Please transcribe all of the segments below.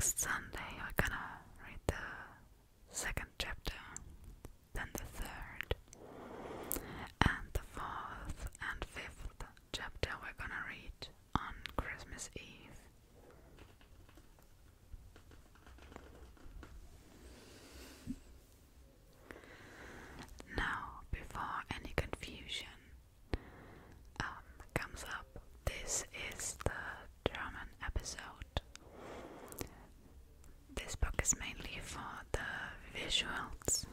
next Sunday we're gonna read the second chapter, then the third, and the fourth and fifth chapter we're gonna read on Christmas Eve. Now, before any confusion comes up, this is the German episode. This book is mainly for the visuals.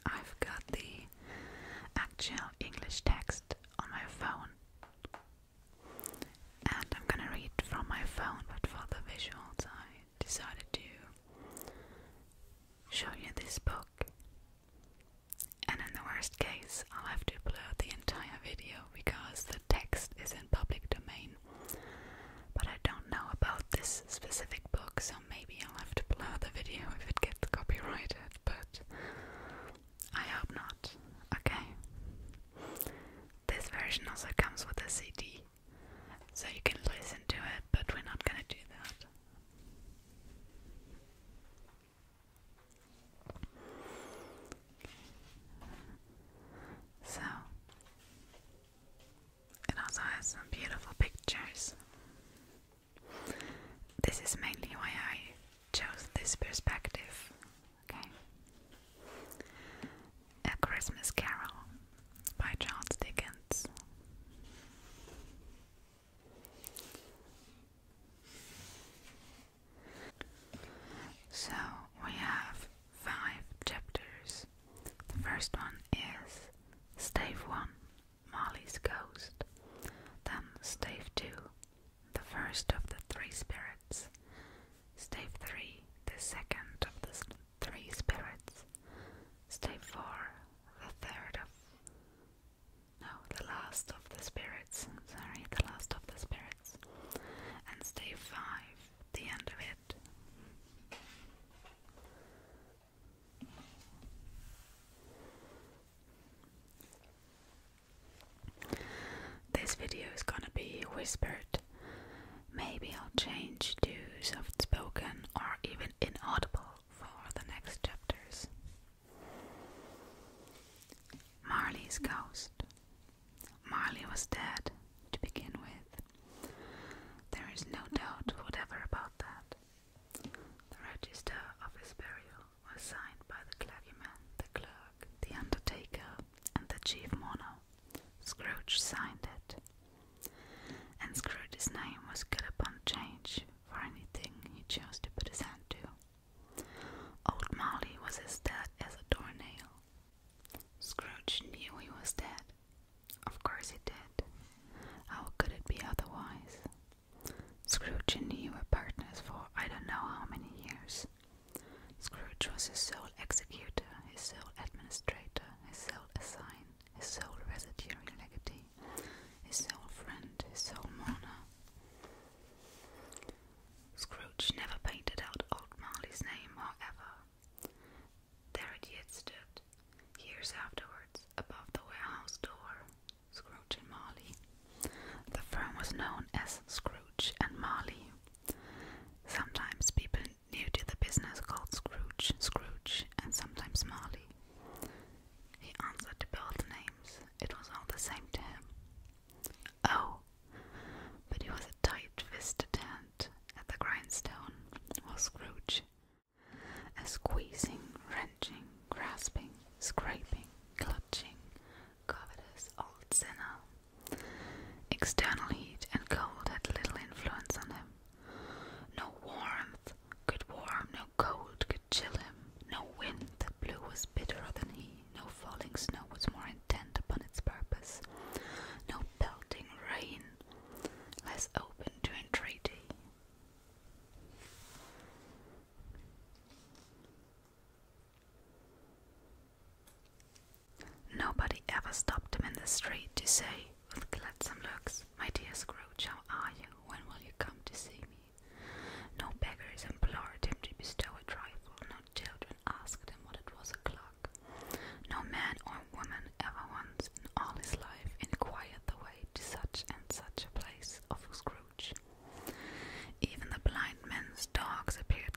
I've got the actual English text on my phone, and I'm gonna read from my phone, but for the visuals I decided to show you this book. And in the worst case, I'll have to blur the entire video because the text is in public domain. But I don't know about this specific book, so maybe I'll have to blur the video if it gets copyrighted, but I hope not. Okay. This version also comes with a CD, so you can listen to it, but we're not gonna do that. So, it also has some beautiful pictures. This is mainly why I chose this perspective. Okay. A Christmas Carol by Charles Dickens. So, we have 5 chapters. The first one is Stave 1, Molly's Ghost. Then Stave 2, the first of the 3 spirits. Stave 3, the second of the 3 spirits. Stave 4, the third of... no, the last of the spirits. Sorry, the last of the spirits. And Stave 5, the end of it. This video is gonna be whispered. Maybe I'll change to soft spoken or even inaudible for the next chapters. Marley's Ghost. Marley was dead to begin with. There is no doubt whatever about that. The register of his burial was signed by the clergyman, the clerk, the undertaker, and the chief mourner. Scrooge signed it, and Scrooge's name was good upon change for anything he chose to put his hand to. Old Marley was as dead as a doornail. Scrooge knew he was dead. Of course he did. How could it be otherwise? Scrooge and he were partners for I don't know how many years. Scrooge was his sole executor, his sole administrator, his sole assign, his sole residuary legatee, his sole friend, his sole mourner. Scrooge never painted out old Marley's name, however. There it yet stood, years afterwards, above the warehouse door. Scrooge and Marley. The firm was known as Scrooge and Marley. Sometimes people new to the business called Scrooge, Scrooge, and sometimes Marley. He answered to both names. It was all the same to him. Oh, but he was a tight-fisted hand at the grindstone, was Scrooge. A squeezing, wrenching, grasping, scraping, clutching, covetous old sinner. External heat and cold had little influence on him. No warmth could warm, no cold could chill him. No wind that blew was bitterer than he. No falling snow was more intent upon its purpose. No pelting rain less open to entreaty. Nobody ever stopped him in the street to say, with gladsome looks, "My dear Scrooge, how are you? When will you come to see me?" No beggars implored him to bestow a trifle. No children asked him what it was o'clock. No man or woman ever once in all his life inquired the way to such and such a place of Scrooge. Even the blind men's dogs appeared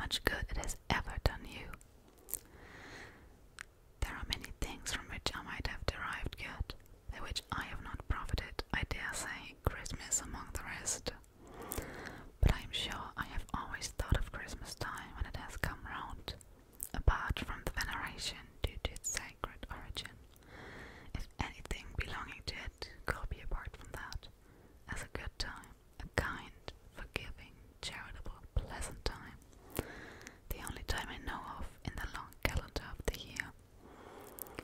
much good it has ever done you. There are many things from which I might have derived good, by which I have not profited, I dare say, Christmas among the rest. But I am sure I have always thought of Christmas time when it has come round, apart from the veneration due to its sacred origin. If anything belonging to it could be apart from that, as a good time, a kind, forgiving, charitable, pleasant time, the only time I know of in the long calendar of the year,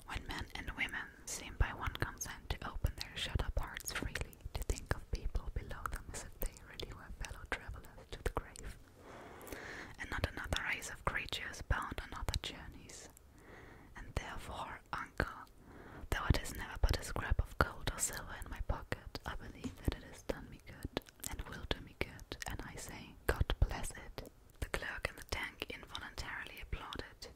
when men and women seem by one consent to open their shut-up hearts freely to think of people below them as if they really were fellow travellers to the grave, and not another race of creatures bound on other journeys. And therefore, uncle, though it is never but a scrap of gold or silver in my pocket, I believe that it has done me good, and will do me good, and I say, God bless it. The clerk in the tank involuntarily applauded.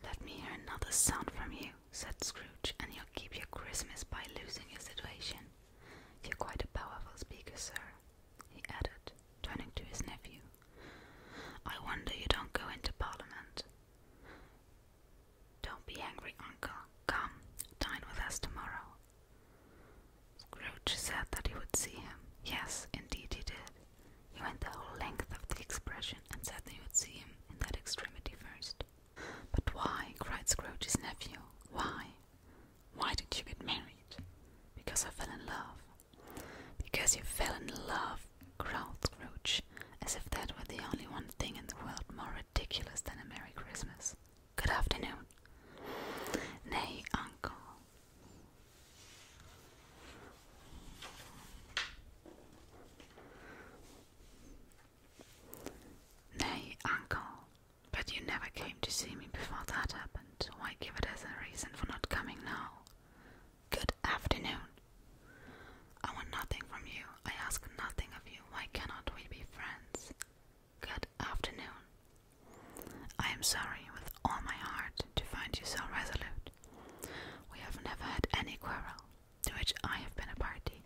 Let me hear another sound from you, said Scrooge, and you'll keep your Christmas by losing your situation. You're quite a powerful speaker, sir, he added, turning to his nephew. I wonder you don't go into Parliament. Don't be angry, uncle. Come, dine with us tomorrow. Scrooge said that he would see him. Yes, indeed he did. He went the whole length of the expression and said that he would see him in that extremity first. But why? Cried Scrooge's nephew. Why? Why did you get married? Because I fell in love. Because you fell in love, growled Scrooge, as if that were the only one thing in the world more ridiculous than a Merry Christmas. Good afternoon. Nay, uncle. Nay, uncle. But you never came to see me before that happened. Why give it as a reason for not coming now? Good afternoon. I want nothing from you. I ask nothing of you. Why cannot we be friends? Good afternoon. I am sorry with all my heart to find you so resolute. We have never had any quarrel, to which I have been a party,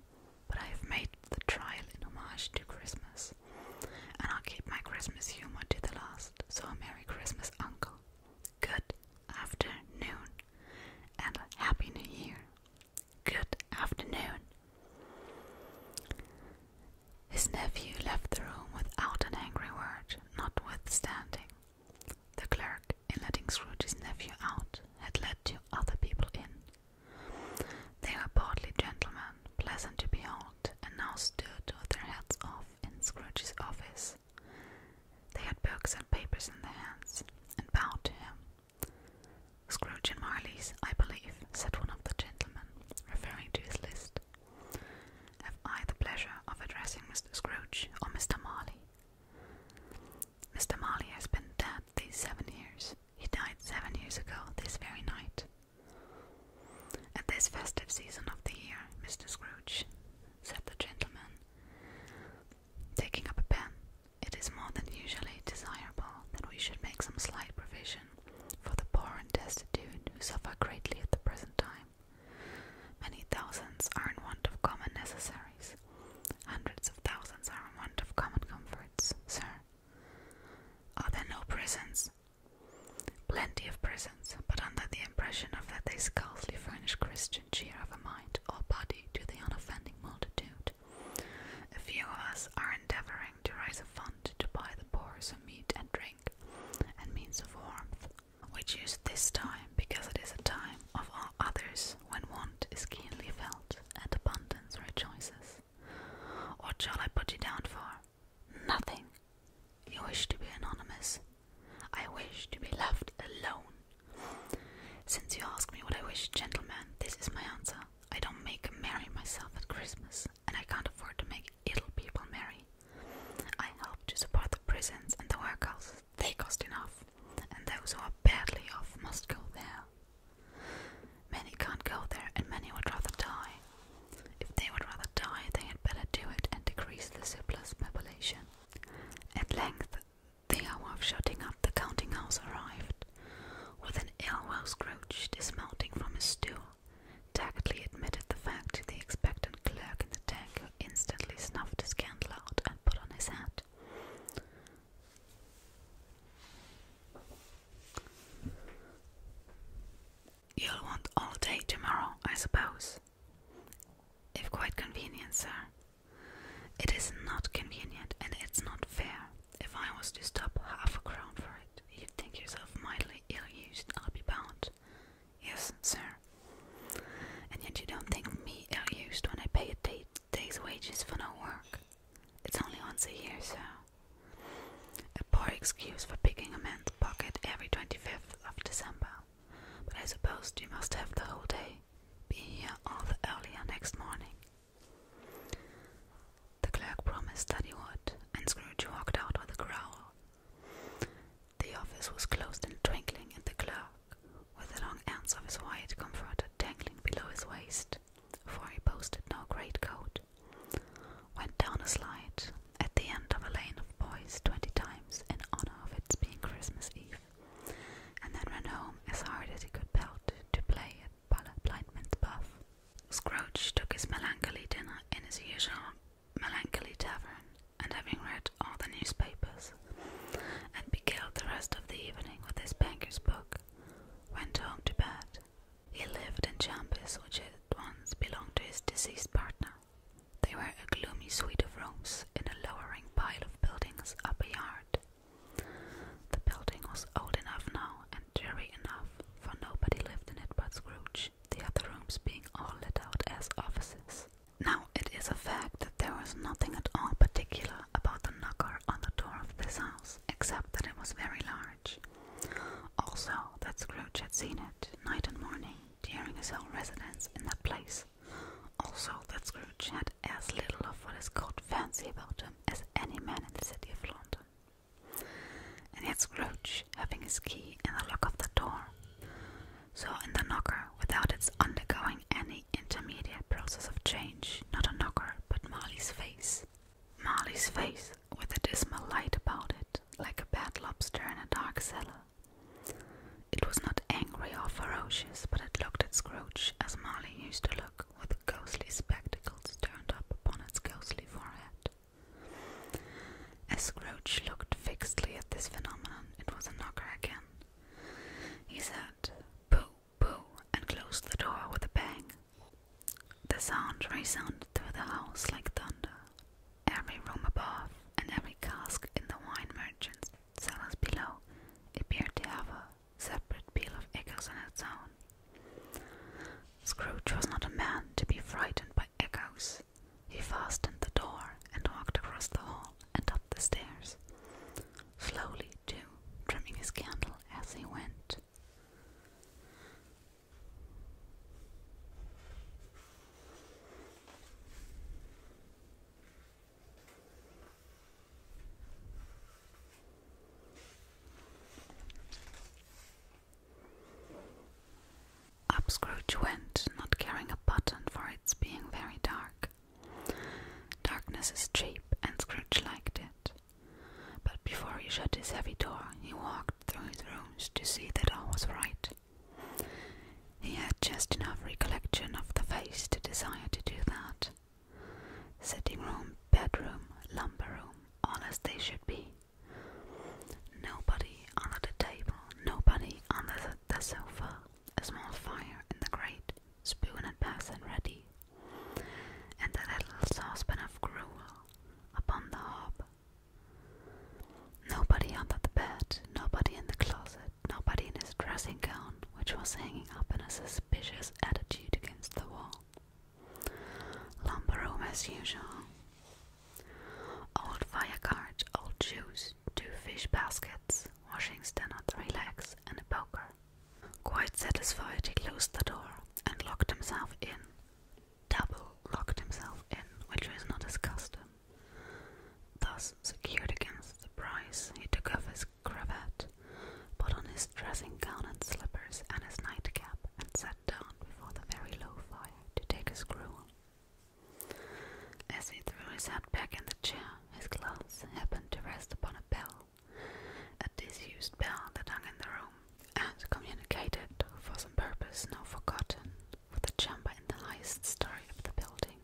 but I have made the trial in homage to Christmas, and I'll keep my Christmas humor to the last. So a Merry Christmas, uncle. Good afternoon, and a Happy New Year. Good afternoon. His nephew left the room without an angry word, notwithstanding. The clerk, in letting Scrooge's nephew out, had let 2 other people in. They were portly gentlemen, pleasant to behold, and now stood with their hats off in Scrooge's office. They had books and papers in their hands, and bowed to him. Scrooge and Marley's, I believe, said one of the gentlemen, referring to his list. Have I the pleasure of addressing Mr. Scrooge or Mr. Marley? Mr. Marley has been dead these 7 years. He died 7 years ago this very night. At this festive season of the year, Mr. Scrooge, said the gentleman, taking up a pen, it is more than usually desirable that we should make some slight provision for the poor and destitute who suffer greatly at the present time. Many thousands are in want of common necessaries. Hundreds of thousands are in want of common comforts, sir. Are there no prisons? Plenty of prisons, but under the impression of that they scarcely furnish Christian cheer of a mind or body to the unoffending multitude. A few of us are endeavoring to raise a fund to buy the poor some meat and drink, and means of warmth. We choose this time because it is a time of all others when want is keenly felt and abundance rejoices. What shall I put you down for? Nothing. You wish to be anonymous. I wish to be left alone. Since you ask me what I wish, gentlemen, this is my answer. I don't make merry myself at Christmas, and I can't afford to make ill people merry. I help to support the prisons and the workhouses. They cost enough, and those who are badly off must go there. Many can't go there, and many would rather die. If they would rather die, they had better do it and decrease the surplus population. At length, the hour of shutting up the counting-house arrived. With an ill-will Scrooge, dismounting from his stool, tacitly admitted the fact to the expectant clerk in the tank, who instantly snuffed his candle out and put on his hat. convenient, sir. It is not convenient, and it's not fair. If I was to stop half-a-crown for it, you'd think yourself mightily ill-used, I'll be bound. Yes, sir. And yet you don't think me ill-used when I pay a day's wages for no work. It's only once a year, sir. A poor excuse for picking a man's pocket every 25th of December. But I suppose you must have the whole day. Be here all the earlier next morning. The clerk promised that he would, and Scrooge walked out with a growl. The office was closed in a twinkling, and the clerk, with the long ends of his white comforter dangling below his waist, for he boasted no greatcoat, went down a slide at the end of a lane of boys 20 times in honor of its being Christmas Eve, and then ran home as hard as he could pelt to play at Blindman's Buff. Scrooge took his melancholy dinner in his usual melancholy tavern, and having read all the newspapers, and beguiled the rest of the evening with his banker's book, went home to bed. He lived in chambers which had once belonged to his deceased partner. They were a gloomy suite of rooms in a lowering pile of buildings up a yard. The building was old enough now and dreary enough, for nobody lived in it but Scrooge, the other rooms being all let out as offices. Now it is a fact that there was nothing at all particular about the knocker on the door of this house, except that it was very large. Also that Scrooge had seen it night and morning during his whole residence in that place. Also that Scrooge had as little of what is called fancy about him as any man in the city of London. And yet Scrooge, having his key in the lock of the door, saw in the knocker, without its undergoing any intermediate process of change, not a knocker, but Marley's face. Marley's face, with a dismal light about it, like a bad lobster in a dark cellar. It was not angry or ferocious, but it looked at Scrooge as Marley used to look, with ghostly spectacles turned up upon its ghostly forehead. As Scrooge looked fixedly at this phenomenon, it was a knocker again. He said, "Boo, boo," and closed the door with a bang. The sound resounded through the house like thunder. Every room above, and every cask in the wine merchant's cellars below, appeared to have a separate peal of echoes on its own. Scrooge was not a man to be frightened by echoes. He fastened the door and walked across the hall and up the stairs, slowly too, trimming his candle as he went. Up Scrooge went, not caring a button for its being very dark. Darkness is cheap, and Scrooge liked it. But before he shut his heavy door, he walked through his rooms to see that all was right. He had just enough recollection of the face to desire to do that. Sitting room, bedroom, lumber room, all as they should be. Nobody under the table, nobody under the sofa, a small fire in the grate, spoon and basin ready, and a little saucepan of gruel upon the hob. Nobody under the bed, nobody in the closet, nobody in his dressing gown, which was hanging up in a suspicious attitude against the wall. Lumber room as usual. Old fire cart, old shoes, 2 fish baskets, washing stand on 3 legs, and a poker. Quite satisfied, he closed the door and locked himself in. Double locked himself in, which was not his custom. Thus secured against surprise, he took off his cravat, put on his dressing gown and slippers and his nightcap, and sat down before the very low fire to take his gruel. As he threw his head back in the chair, his glance happened to rest upon a bell, a disused bell that hung in the room, and communicated, for some purpose now forgotten, with the chamber in the highest story of the building.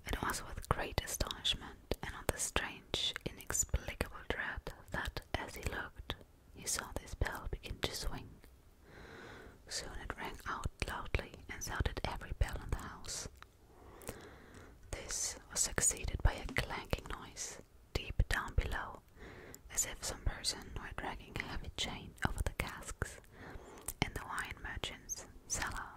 It was with great astonishment and on the strange, inexplicable dread that, as he looked, he saw this bell begin to swing. Soon it rang out loudly, and so did every bell in the house. as if some person were dragging a heavy chain over the casks in the wine merchant's cellar.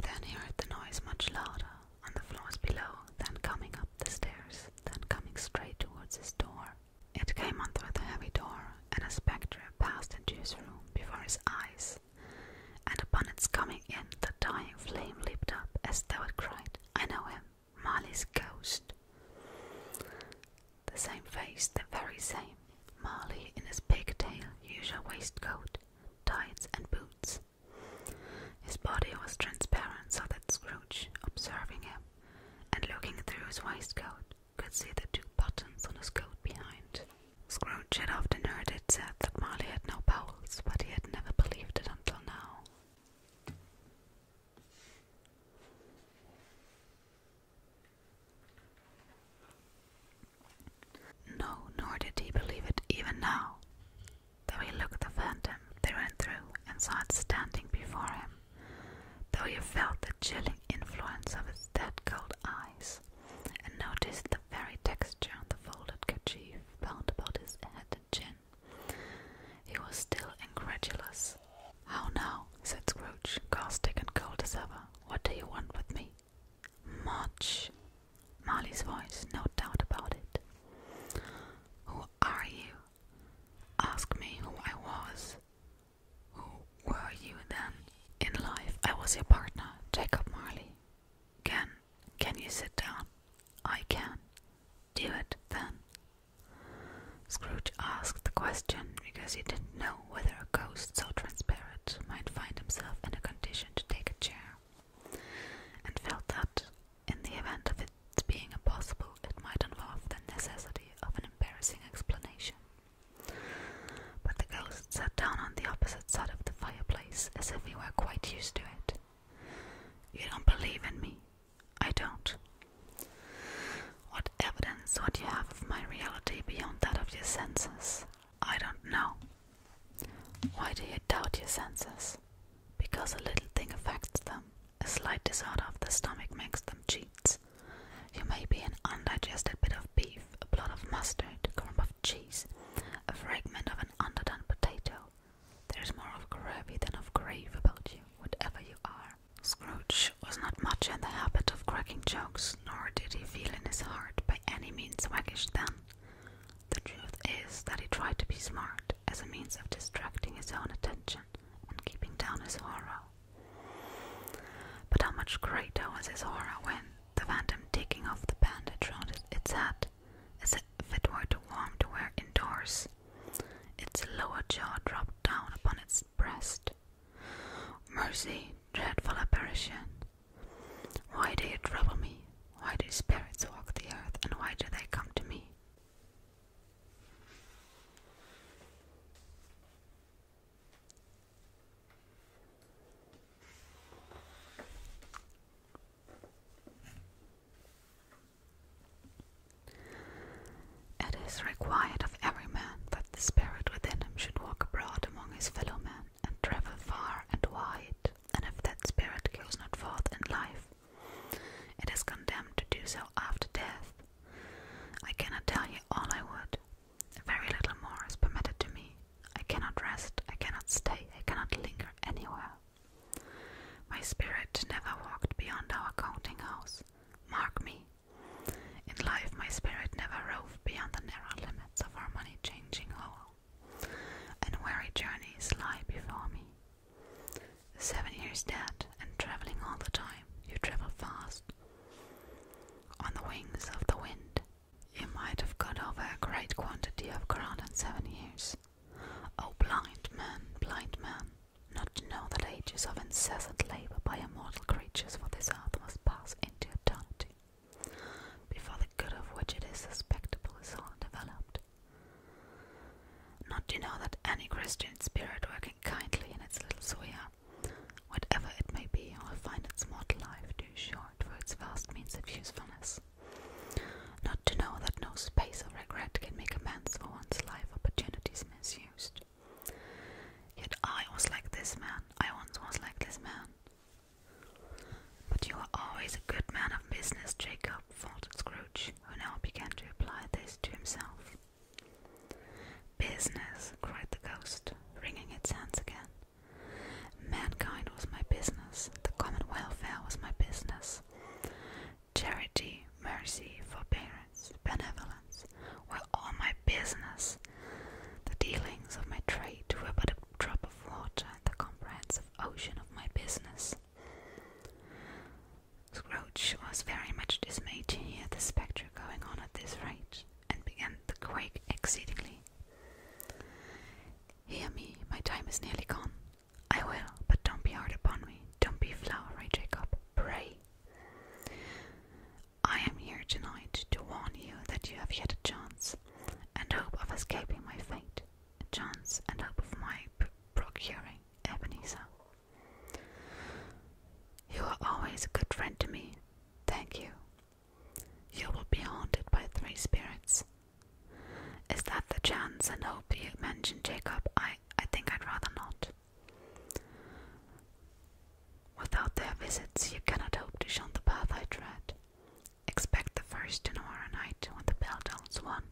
Then he heard the noise much louder on the floors below, then coming up the stairs, then coming straight towards his door. It came on through the heavy door, and a spectre passed into his room before his eyes, and upon its coming in the dying flame leaped up as though it cried, "I know him, Marley's ghost." The same face, the very same, Marley in his pigtail, usual waistcoat, tights and boots. His body was transparent so that Scrooge, observing him, and looking through his waistcoat, could see the 2 buttons on his coat behind. Scrooge had often heard it said that Marley had no bowels, but he had never believed it until now. No, nor did he believe it even now. Though he looked the phantom through and through and saw it standing before him, though he felt the chilling influence of its dead cold eyes, and noticed the very texture of the folded kerchief bound about his head and chin, he was still incredulous. "How now?" said Scrooge, caustic and cold as ever. "What do you want with me?" "Much." Marley's voice, no doubt about it. "Who are you? Ask me who I was. Who were you then? In life I was your partner, Jacob Marley. Can you sit down?" "I can." "Do it, then." Scrooge asked the question because he didn't know whether a ghost so transparent might find himself in a condition to take a chair, and felt that, in the event of its being impossible, it might involve the necessity of an embarrassing explanation. But the ghost sat down on the opposite side of the fireplace as if he were quite used to it. "You don't believe in me?" "I don't." "What evidence would you have of my reality beyond that of your senses?" "I don't know." "Why do you doubt your senses?" "Because a little thing affects them. A slight disorder of the stomach makes them cheats. You may be an undigested bit of beef, a blot of mustard, a crumb of cheese, a fragment of an underdone potato. There's more of gravy than of grave about you, whatever you are." Scrooge was not much in the habit of cracking jokes, nor did he feel in his heart by any means waggish then. The truth is that he tried to be smart as a means of distracting his own attention and keeping down his horror. But how much greater was his horror when, the phantom taking off the bandage round its head, as if it were too warm to wear indoors, its lower jaw dropped down upon its breast. "Mercy, dreadful apparition! Why do you trouble me? Why do spirits walk the earth, and why do they come to me?" It is required of every man that the spirit within him should walk abroad among his fellow men, and travel far and wide, and if that spirit goes not forth in life, it is condemned to do so after death. I cannot tell you all I would. Very little more is permitted to me. I cannot rest, I cannot stay, I cannot linger anywhere. My spirit never walked beyond our counting house. Mark me. In life my spirit never roved beyond the narrow limits of our money-changing hole, and weary journeys lie before me. 7 years dead, and travelling all the time, you travel fast. On the wings of the wind, you might have got over a great quantity of ground in 7 years. Oh, blind man, not to know that ages of incessant labour by immortal creatures for this earth must pass into eternity, before the good of which it is suspectable is all developed. Not to know that any Christian spirit working kindly in its little sphere, whatever it may be, will find its mortal life too short for its vast means of usefulness. Not to know that no space of regret can make amends for one's life opportunities misused. Yet I was like this man, I once was like this man. But you are always a good man of business, Jacob, faltered Scrooge, who now began to apply this to himself. is nearly gone. I will, but don't be hard upon me. Don't be flowery, Jacob. Pray. I am here tonight to warn you that you have yet a chance, and hope of escaping my fate. A chance and hope of my procuring Ebenezer. You are always a good friend to me. Thank you. You will be haunted by 3 spirits. Is that the chance and hope you mentioned, Jacob? I think I'd rather not. Without their visits, you cannot hope to shun the path I tread. Expect the first tomorrow night when the bell tolls 1.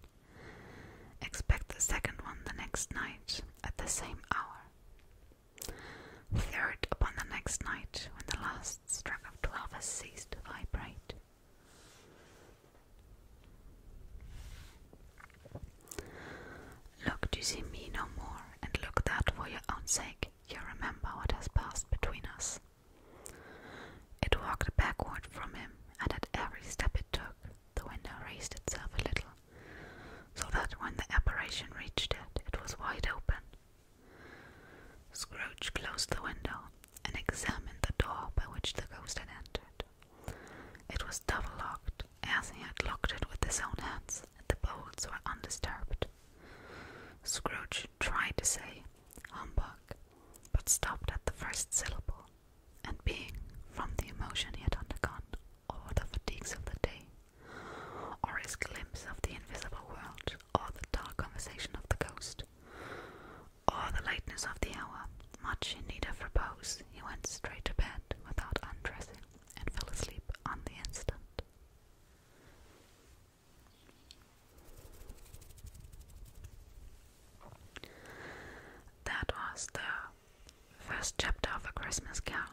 Expect the second one the next night at the same hour. Third upon the next night when the last stroke of 12 has ceased to vibrate. Look to see me no more, and look that for your own sake you remember what has passed between us. It walked backward from him, and at every step it took, the window raised itself a little, so that when the apparition reached it, it was wide open. Scrooge closed the window, and examined the door by which the ghost had entered. It was double-locked, as he had locked it with his own hands, and the bolts were undisturbed. Scrooge tried to say, "Humbug," but stopped at the first syllable, and being, from the emotion he had undergone, or the fatigues of the day, or his glimpse of the invisible world, or the dull conversation of the ghost, or the lateness of the hour, much in need of repose, he went straight to bed without undressing, and fell asleep on the instant. That was the first chapter of A Christmas Carol.